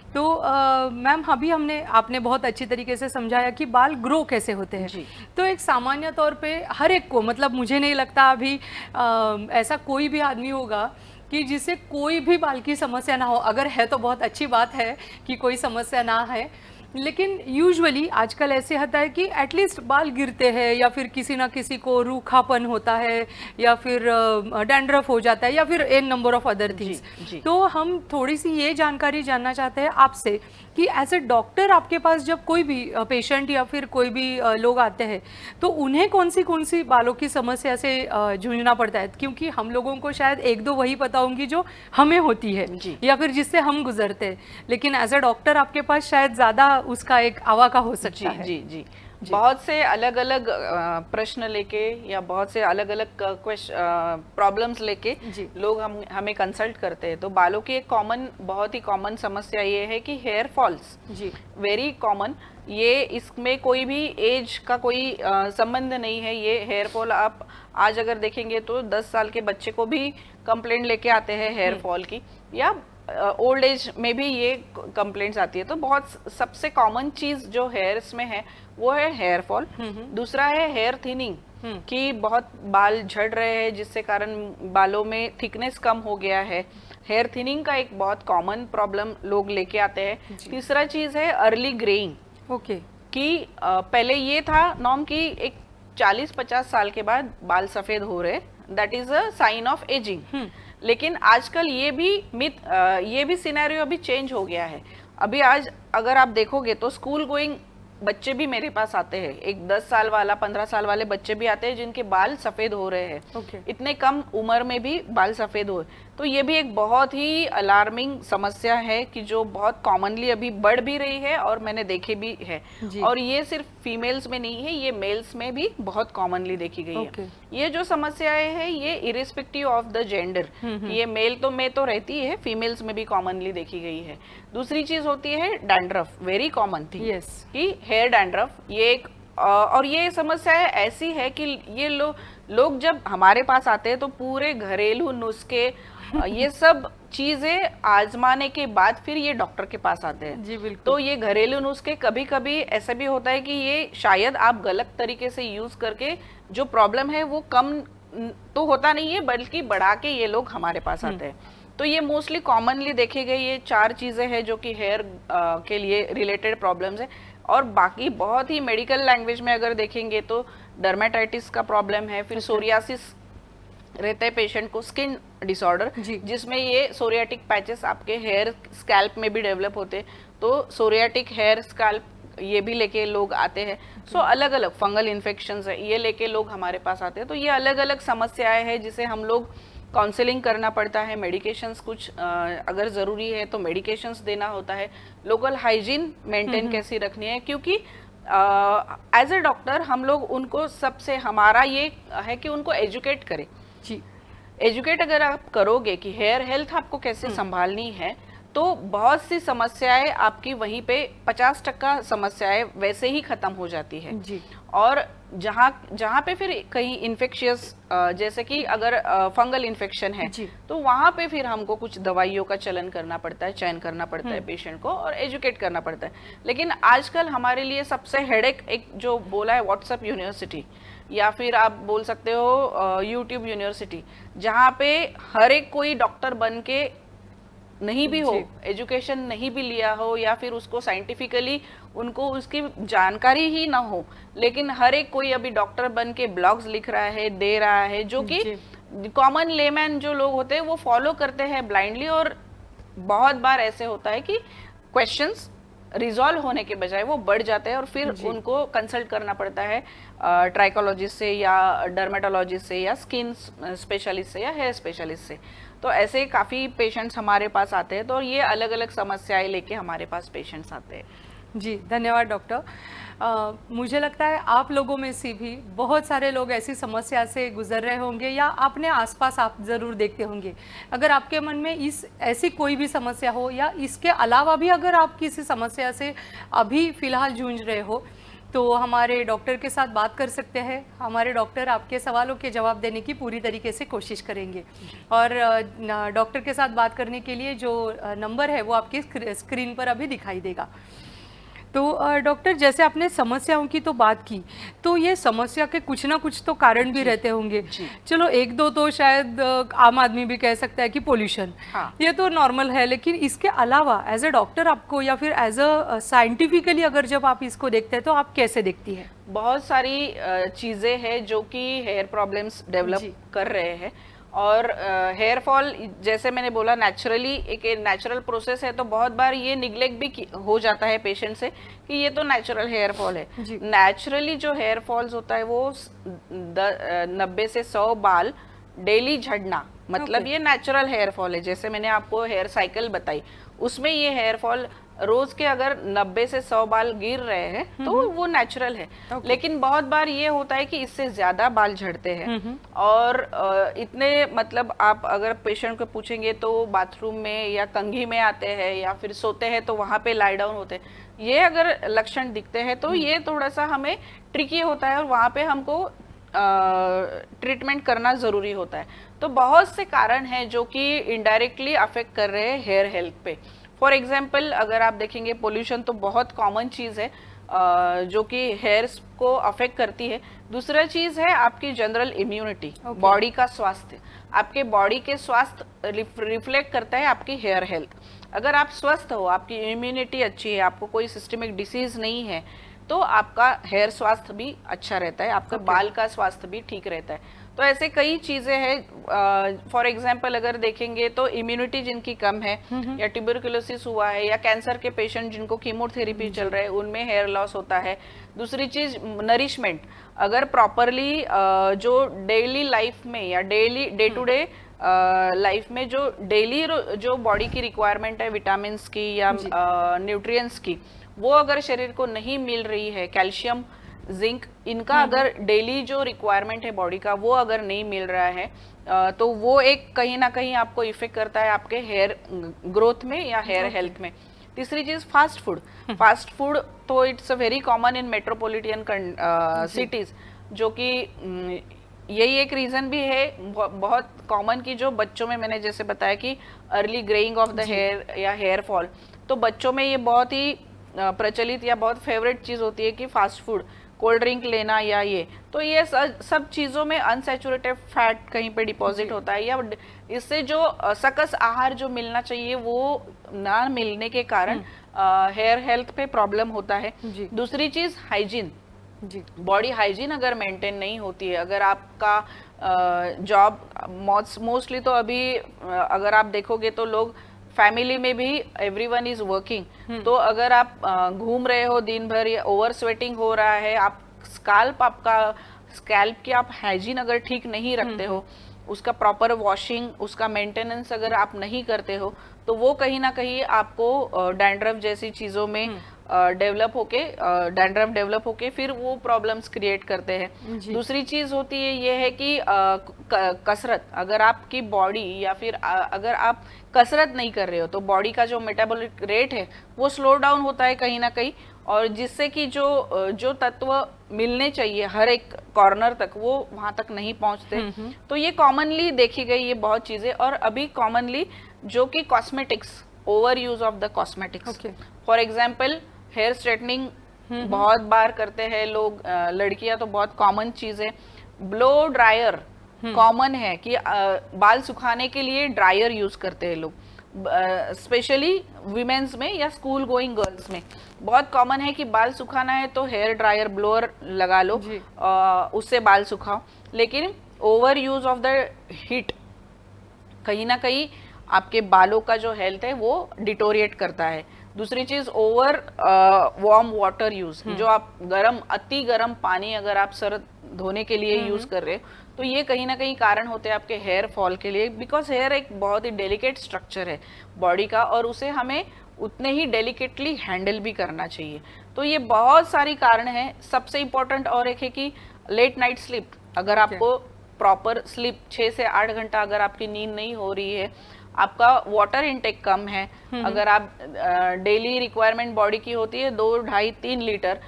तो मैम अभी हमने आपने बहुत अच्छी तरीके से समझाया कि बाल ग्रो कैसे होते हैं। जी। तो एक सामान्य तौर पे हर एक को, मतलब मुझे नहीं लगता अभी ऐसा कोई भी आदमी होगा कि जिसे कोई भी बाल की समस्या ना हो। अगर है तो बहुत अच्छी बात है कि कोई समस्या ना है, लेकिन यूजुअली आजकल ऐसे होता है कि एटलीस्ट बाल गिरते हैं, या फिर किसी ना किसी को रूखापन होता है, या फिर डैंड्रफ हो जाता है, या फिर एन नंबर ऑफ अदर जी। थिंग्स। जी। तो हम थोड़ी सी ये जानकारी जानना चाहते हैं आपसे कि एज ए डॉक्टर आपके पास जब कोई भी पेशेंट या फिर कोई भी लोग आते हैं, तो उन्हें कौन सी बालों की समस्या से जूझना पड़ता है? क्योंकि हम लोगों को शायद एक दो वही पता होंगी जो हमें होती है जी। या फिर जिससे हम गुजरते हैं, लेकिन एज अ डॉक्टर आपके पास शायद ज़्यादा उसका एक आवाका हो सकता जी। है। जी। जी। जी। बहुत से अलग अलग प्रश्न लेके या बहुत से अलग अलग प्रॉब्लम्स लेके जी। लोग हमें कंसल्ट करते हैं। तो बालों की एक कॉमन, बहुत ही कॉमन समस्या ये है कि हेयर फॉल्स, जी। Very common. ये इसमें कोई भी एज का कोई संबंध नहीं है। ये हेयर फॉल आप आज अगर देखेंगे तो 10 साल के बच्चे को भी कंप्लेंट लेके आते हैं हेयर फॉल की, या ओल्ड एज में भी ये कंप्लेंट्स आती है। तो बहुत सबसे कॉमन चीज जो हेयर्स में है वो है हेयर फॉल। दूसरा है हेयर थिनिंग, कि बहुत बाल झड़ रहे हैं जिससे कारण बालों में थिकनेस कम हो गया है। हेयर थिनिंग का एक बहुत कॉमन प्रॉब्लम लोग लेके आते हैं। तीसरा चीज है अर्ली ग्रेइंग, ओके। कि पहले ये था नॉर्म कि एक 40-50 साल के बाद बाल सफेद हो रहे, that is a sign of ageing. लेकिन आजकल ये भी ये भी सिनेरियो अभी चेंज हो गया है। अभी आज अगर आप देखोगे तो स्कूल गोइंग बच्चे भी मेरे पास आते हैं। एक 10 साल वाला, 15 साल वाले बच्चे भी आते हैं जिनके बाल सफेद हो रहे हैं। Okay. इतने कम उम्र में भी बाल सफेद हो, तो ये भी एक बहुत ही अलार्मिंग समस्या है कि जो बहुत कॉमनली अभी बढ़ भी रही है और मैंने देखे भी है। जी। और ये सिर्फ फीमेल्स में नहीं है, ये मेल्स में भी बहुत कॉमनली देखी गई Okay. है। ये जो समस्याएं हैं ये इरिस्पेक्टिव ऑफ द जेंडर, ये मेल तो में तो रहती है, फीमेल्स में भी कॉमनली देखी गई है। दूसरी चीज होती है dandruff, very common thing. Yes. कि हेयर डैंड्रफ ये एक और ये समस्या ऐसी है कि ये लोग जब हमारे पास आते हैं तो पूरे घरेलू नुस्खे ये सब चीजें आजमाने के बाद फिर ये डॉक्टर के पास आते हैं। जी बिल्कुल। तो ये घरेलू नुस्खे कभी कभी ऐसा भी होता है कि ये शायद आप गलत तरीके से यूज करके जो प्रॉब्लम है वो कम तो होता नहीं है, बल्कि बढ़ा के ये लोग हमारे पास आते हैं। तो ये मोस्टली कॉमनली देखे गए ये 4 चीजें हैं जो कि हेयर के लिए रिलेटेड प्रॉब्लम्स है। और बाकी बहुत ही मेडिकल लैंग्वेज में अगर देखेंगे तो डर्मेटाइटिस का प्रॉब्लम है, फिर सोरियासिस रहता है पेशेंट को, स्किन डिसऑर्डर जिसमें ये सोरियाटिक पैचेस आपके हेयर स्कैल्प में भी डेवलप होते, तो सोरियाटिक हेयर स्कैल्प ये भी लेके लोग आते हैं। सो अलग अलग फंगल इन्फेक्शंस है, ये लेके लोग हमारे पास आते हैं। तो ये अलग अलग समस्याएं हैं जिसे हम लोग काउंसलिंग करना पड़ता है, मेडिकेशंस कुछ अगर ज़रूरी है तो मेडिकेशंस देना होता है, लोकल हाइजीन मेंटेन कैसी रखनी है, क्योंकि एज ए डॉक्टर हम लोग उनको सबसे हमारा ये है कि उनको एजुकेट करें। जी। एजुकेट अगर आप करोगे कि हेयर हेल्थ आपको कैसे संभालनी है, तो बहुत सी समस्याएं आपकी वहीं पे 50% समस्याएं वैसे ही खत्म हो जाती है। जी। और जहाँ पे फिर कहीं इन्फेक्शियस जैसे कि अगर फंगल इन्फेक्शन है तो वहां पे फिर हमको कुछ दवाइयों का चलन करना पड़ता है, चयन करना पड़ता है पेशेंट को और एजुकेट करना पड़ता है। लेकिन आजकल हमारे लिए सबसे हेडेक एक जो बोला है व्हाट्सएप यूनिवर्सिटी, या फिर आप बोल सकते हो यूट्यूब यूनिवर्सिटी, जहाँ पे हर एक कोई डॉक्टर बन के नहीं भी हो, एजुकेशन नहीं भी लिया हो, या फिर उसको साइंटिफिकली उनको उसकी जानकारी ही ना हो, लेकिन हर एक कोई अभी डॉक्टर बन के ब्लॉग्स लिख रहा है, दे रहा है, जो कि कॉमन लेमैन जो लोग होते हैं वो फॉलो करते हैं ब्लाइंडली। और बहुत बार ऐसे होता है कि क्वेश्चंस रिजॉल्व होने के बजाय वो बढ़ जाते हैं और फिर उनको कंसल्ट करना पड़ता है ट्राइकोलॉजिस्ट से या डर्मेटोलॉजिस्ट से या स्किन स्पेशलिस्ट से या हेयर स्पेशलिस्ट से। तो ऐसे काफ़ी पेशेंट्स हमारे पास आते हैं, तो ये अलग अलग समस्याएं लेके हमारे पास पेशेंट्स आते हैं। जी धन्यवाद डॉक्टर। मुझे लगता है आप लोगों में से भी बहुत सारे लोग ऐसी समस्या से गुजर रहे होंगे या अपने आसपास आप ज़रूर देखते होंगे। अगर आपके मन में ऐसी कोई भी समस्या हो या इसके अलावा भी अगर आप किसी समस्या से अभी फ़िलहाल जूझ रहे हो, तो हमारे डॉक्टर के साथ बात कर सकते हैं। हमारे डॉक्टर आपके सवालों के जवाब देने की पूरी तरीके से कोशिश करेंगे। और डॉक्टर के साथ बात करने के लिए जो नंबर है वो आपकी स्क्रीन पर अभी दिखाई देगा। तो डॉक्टर, जैसे आपने समस्याओं की तो बात की, तो ये समस्या के कुछ ना कुछ तो कारण भी रहते होंगे। चलो एक दो तो शायद आम आदमी भी कह सकता है कि पोल्यूशन, हाँ। ये तो नॉर्मल है, लेकिन इसके अलावा एज अ डॉक्टर आपको या फिर एज अ साइंटिफिकली अगर जब आप इसको देखते हैं तो आप कैसे देखती हैं? बहुत सारी चीजें हैं जो कि हेयर प्रॉब्लम्स डेवलप कर रहे हैं। और हेयर फॉल, जैसे मैंने बोला, नेचुरली एक नेचुरल प्रोसेस है, तो बहुत बार ये निग्लेक्ट भी हो जाता है पेशेंट से कि ये तो नेचुरल हेयर फॉल है। नेचुरली जो हेयर फॉल्स होता है वो 90 से 100 बाल डेली झड़ना, मतलब ये नेचुरल हेयर फॉल है। जैसे मैंने आपको हेयर साइकिल बताई, उसमें ये हेयर फॉल रोज के अगर 90 से 100 बाल गिर रहे हैं तो वो नेचुरल है। लेकिन बहुत बार ये होता है कि इससे ज्यादा बाल झड़ते हैं। और इतने, मतलब आप अगर पेशेंट को पूछेंगे तो बाथरूम में या कंघी में आते हैं या फिर सोते हैं तो वहां पे लाई डाउन होते हैं। ये अगर लक्षण दिखते हैं तो ये थोड़ा सा हमें ट्रिकी होता है और वहां पे हमको ट्रीटमेंट करना जरूरी होता है। तो बहुत से कारण हैं जो कि इनडायरेक्टली अफेक्ट कर रहे हैं हेयर हेल्थ पे। फॉर एग्जाम्पल, अगर आप देखेंगे, पोल्यूशन तो बहुत कॉमन चीज है जो कि हेयर्स को अफेक्ट करती है। दूसरा चीज है आपकी जनरल इम्यूनिटी, बॉडी का स्वास्थ्य। आपके बॉडी के स्वास्थ्य रिफ्लेक्ट करता है आपकी हेयर हेल्थ। अगर आप स्वस्थ हो, आपकी इम्यूनिटी अच्छी है, आपको कोई सिस्टमिक डिसीज नहीं है, तो आपका हेयर स्वास्थ्य भी अच्छा रहता है, आपका बाल का स्वास्थ्य भी ठीक रहता है। तो ऐसे कई चीजें हैं। फॉर एग्जाम्पल अगर देखेंगे तो इम्यूनिटी जिनकी कम है, या ट्यूबरकुलोसिस हुआ है, या कैंसर के पेशेंट जिनको कीमोथेरेपी चल रहा है, उनमें हेयर लॉस होता है। दूसरी चीज नरिशमेंट, अगर प्रॉपरली जो डेली लाइफ में या daily day to day life में जो डेली जो बॉडी की रिक्वायरमेंट है विटामिन की या न्यूट्रिएंट्स की, वो अगर शरीर को नहीं मिल रही है, कैल्शियम, जिंक, इनका अगर डेली जो रिक्वायरमेंट है बॉडी का वो अगर नहीं मिल रहा है तो वो एक कहीं ना कहीं आपको इफेक्ट करता है आपके हेयर ग्रोथ में या हेयर हेल्थ में। तीसरी चीज फास्ट फूड। फास्ट फूड तो it's a very common in metropolitan cities, जो कि यही एक रीजन भी है बहुत कॉमन की, जो बच्चों में मैंने जैसे बताया कि early greying of the hair या हेयर फॉल, तो बच्चों में ये बहुत ही प्रचलित या बहुत फेवरेट चीज होती है कि फास्ट फूड, कोल्ड ड्रिंक लेना या ये। तो ये सब चीजों में अनसैचुरेटेड फैट कहीं पे डिपॉजिट होता है, या इससे जो सकस आहार जो मिलना चाहिए वो ना मिलने के कारण हेयर हेल्थ पे प्रॉब्लम होता है। दूसरी चीज हाइजीन, बॉडी हाइजीन अगर मेंटेन नहीं होती है, अगर आपका जॉब मोस्टली तो अभी अगर आप देखोगे तो लोग फैमिली में भी एवरीवन इज वर्किंग, तो अगर आप घूम रहे हो दिन भर या ओवर स्वेटिंग हो रहा है, आप आपका स्कैल्प की आप हाइजीन अगर ठीक नहीं रखते हो, उसका प्रॉपर वॉशिंग, उसका मेंटेनेंस अगर आप नहीं करते हो, तो वो कहीं ना कहीं आपको डैंड्रफ जैसी चीजों में डैंड्रफ डेवलप होके फिर वो प्रॉब्लम्स क्रिएट करते हैं। दूसरी चीज होती है ये है कि कसरत, अगर आपकी बॉडी या फिर अगर आप कसरत नहीं कर रहे हो तो बॉडी का जो मेटाबॉलिक रेट है वो स्लो डाउन होता है कहीं ना कहीं, और जिससे कि जो तत्व मिलने चाहिए हर एक कॉर्नर तक वो वहां तक नहीं पहुंचते। तो ये कॉमनली देखी गई ये बहुत चीजें। और अभी कॉमनली जो कि cosmetics, over use of the cosmetics, for example hair straightening बहुत बार करते हैं लोग, लड़कियां तो बहुत कॉमन चीज है। ब्लो ड्रायर कॉमन है कि बाल सुखाने के लिए ड्रायर यूज करते हैं लोग, स्पेशली विमेन्स में या स्कूल गोइंग गर्ल्स में बहुत कॉमन है कि बाल सुखाना है तो हेयर ड्रायर ब्लोअर लगा लो, उससे बाल सुखाओ। लेकिन over use of the heat कहीं ना कहीं आपके बालों का जो हेल्थ है वो डिटोरिएट करता है। दूसरी चीज ओवर वार्म वाटर यूज, जो आप अति गर्म पानी अगर आप सर धोने के लिए यूज कर रहे हो तो ये कहीं ना कहीं कारण होते हैं आपके हेयर फॉल के लिए, बिकॉज हेयर एक बहुत ही डेलिकेट स्ट्रक्चर है बॉडी का और उसे हमें उतने ही डेलिकेटली हैंडल भी करना चाहिए। तो ये बहुत सारी कारण है। सबसे इंपॉर्टेंट और एक है कि लेट नाइट स्लीप, अगर आपको प्रॉपर स्लीप 6 से 8 घंटा अगर आपकी नींद नहीं हो रही है, आपका वाटर इनटेक कम है, अगर आप डेली रिक्वायरमेंट बॉडी की होती है 2, 2.5, 3 litre,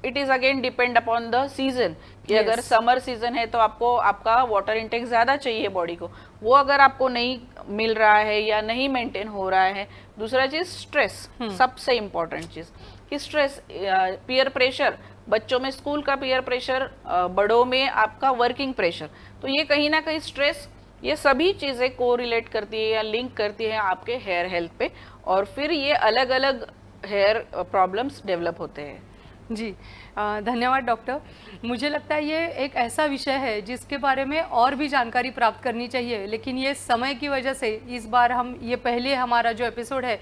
it is again depend upon the season कि Yes. अगर समर सीजन है तो आपको आपका वाटर इंटेक ज्यादा चाहिए बॉडी को, वो अगर आपको नहीं मिल रहा है या नहीं मेंटेन हो रहा है। दूसरा चीज स्ट्रेस, सबसे इम्पोर्टेंट चीज कि स्ट्रेस, पीयर प्रेशर, बच्चों में स्कूल का पीयर प्रेशर, बड़ों में आपका वर्किंग प्रेशर, तो ये कहीं ना कहीं स्ट्रेस, ये सभी चीजें कोरिलेट करती है या लिंक करती है आपके हेयर हेल्थ पे, और फिर ये अलग अलग हेयर प्रॉब्लम्स डेवलप होते हैं। जी, धन्यवाद डॉक्टर। मुझे लगता है ये एक ऐसा विषय है जिसके बारे में और भी जानकारी प्राप्त करनी चाहिए, लेकिन ये समय की वजह से इस बार हम ये पहले हमारा जो एपिसोड है,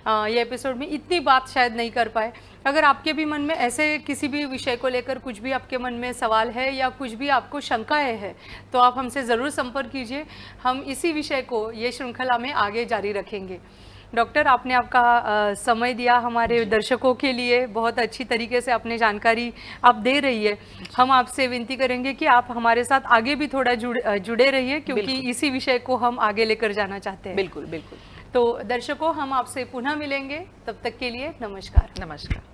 ये एपिसोड में इतनी बात शायद नहीं कर पाए। अगर आपके भी मन में ऐसे किसी भी विषय को लेकर कुछ भी आपके मन में सवाल है या कुछ भी आपको शंकाएं है, तो आप हमसे ज़रूर संपर्क कीजिए। हम इसी विषय को ये श्रृंखला में आगे जारी रखेंगे। डॉक्टर, आपने आपका समय दिया हमारे दर्शकों के लिए, बहुत अच्छी तरीके से आपने जानकारी आप दे रही है। हम आपसे विनती करेंगे कि आप हमारे साथ आगे भी थोड़ा जुड़े रहिए, क्योंकि इसी विषय को हम आगे लेकर जाना चाहते हैं। बिल्कुल बिल्कुल। तो दर्शकों, हम आपसे पुनः मिलेंगे, तब तक के लिए नमस्कार। नमस्कार।